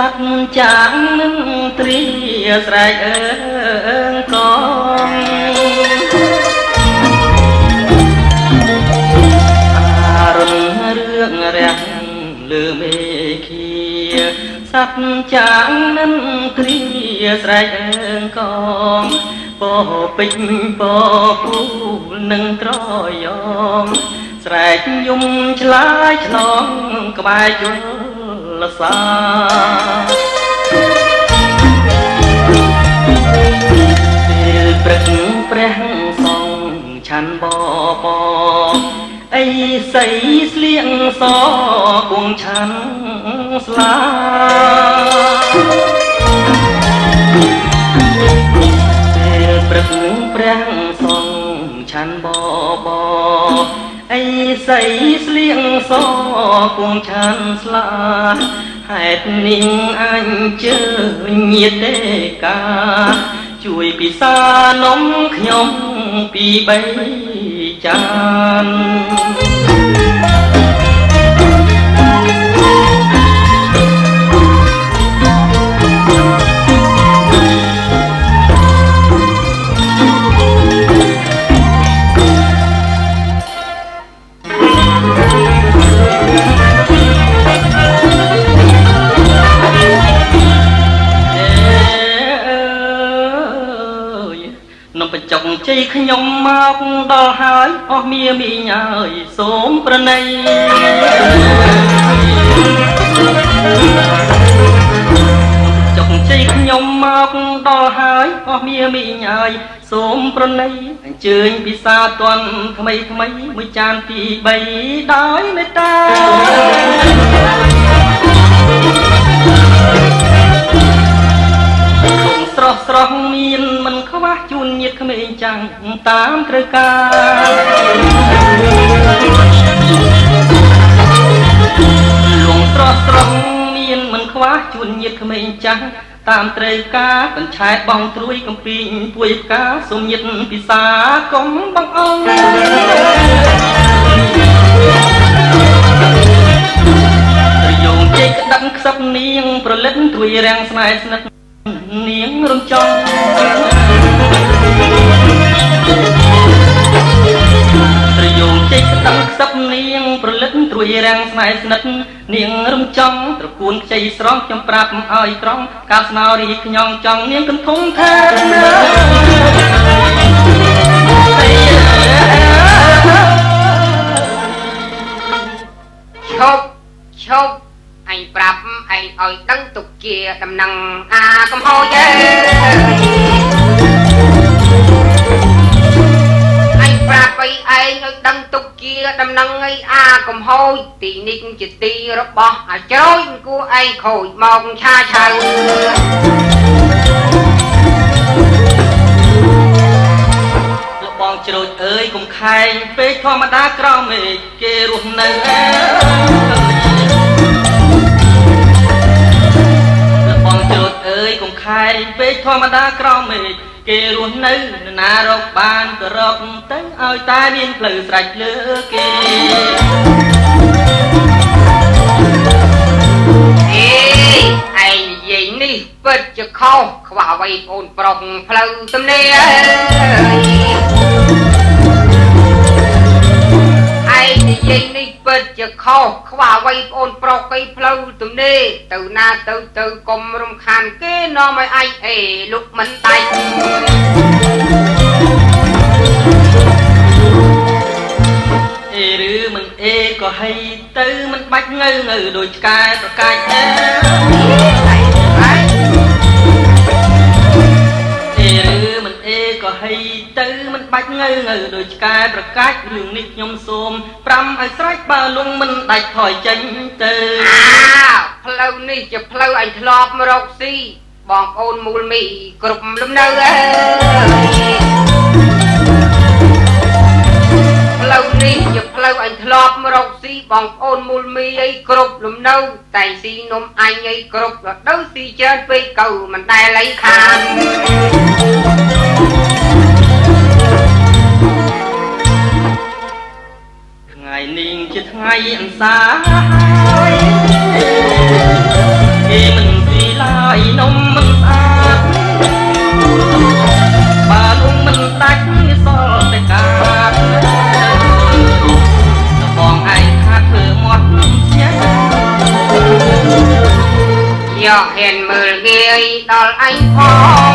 sắc chẳng tri sài con rừng rương rèn lừa mê kia sắc chẳng tri sài con bò pinh bò phu nâng trôi yom sài nhung trái non cái bài chúa là xa bừng preng song chan bò bò ai say liêng so cuồng chan sla bừng preng song chan bò bò ai say liêng so cuồng chan sla hẹt ninh anh chưa nhiệt đê ca chuối bị xa nóng nhom bị bay chan chồng chi nhom mọc đo hái o mía mi nhời xóm bên này chồng chi nhom mọc đo hái o mía mi nhời xóm bên này chơi bị xa toàn mấy mới chan bị bay đói nơi taស្រស់មានមិនខ្វះជួនញាតក្មេងចាំងតាមត្រូវការលងស្រស់មានមិនខ្វះជួនញាតក្មេងចាំងតាមត្រូវការបញ្ឆែតបងត្រួយកំពីងពួយផ្កាសុំញាតពិសាកុំបងអងប្រយោងជិះក្តាំខ្សឹបនាងប្រលិតត្រួយរាំងស្នេហ៍ស្និទ្ធនាងរំចង់ប្រយោងជិះក្តាំខ្សឹបនាងប្រលិតត្រួយរាំងស្នេហ៍ស្និទ្ធនាងរំចង់ត្រកួនខ្ចីស្រង់ខ្ញុំប្រាប់ឲ្យត្រង់កាលស្នោរីខ្ញងចង់នាងកន្ធំថាឈប់អញប្រាប់ឯងឲ្យដឹងទុកជាដំណឹងអាកំហុសអញប្រាប់ឲ្យឯងឲ្យដឹងទុកជាដំណឹងឲ្យអាកំហុសទីនេះជាទីរបស់អាចរយគួរឯងខូចមកឆាឆៅបងជ្រោចអើយកុំខែងពេកធម្មតាក្រោមមេឃគេរស់នៅបងជ្រោចអើយកុំខែងពេកធម្មតាក្រោមមេឃគេរស់នៅណារកបានក៏រកទៅឲ្យតែមានផ្លូវស្រេចលើគេអេឯងនិយាយនេះពិតជាខុសខ្វះអ្វីបងអូនប្រុសផ្លូវទំនេរឯងនិយាយនេះពិតជាខុសខ្វះអ្វីបងអូនប្រុសអីផ្លូវទំនេរទៅណាទៅកុំរំខានគេនាំឲ្យឯងអេលុកមិនដាច់អេឬមិនអេក៏ហីទៅមិនបាច់ងើដូចឆ្កែប្រកាច់ទេអេឬមិនអេក៏ហីទៅមិនបាច់ងើដូចឆ្កែប្រកាច់រឿងនេះខ្ញុំសូម5ឲ្យស្រេចបើលងមិនដាច់ថយចេញទៅផ្លូវនេះជាផ្លូវអញធ្លាប់មករកស៊ីបងប្អូនមូលមីគ្រប់លំនៅផ្លូវនេះជាផ្លូវអញធ្លាប់មករកស៊ីបងប្អូនមូលមីអីគ្រប់លំនៅតែស៊ីនំអញអីគ្រប់រដូវស៊ីច្រើនពេកកៅមិនដែលលៃខានថ្ងៃនេះជាថ្ងៃអន្សាគេមិន យកហ៊ានមើលងាយដល់អញផង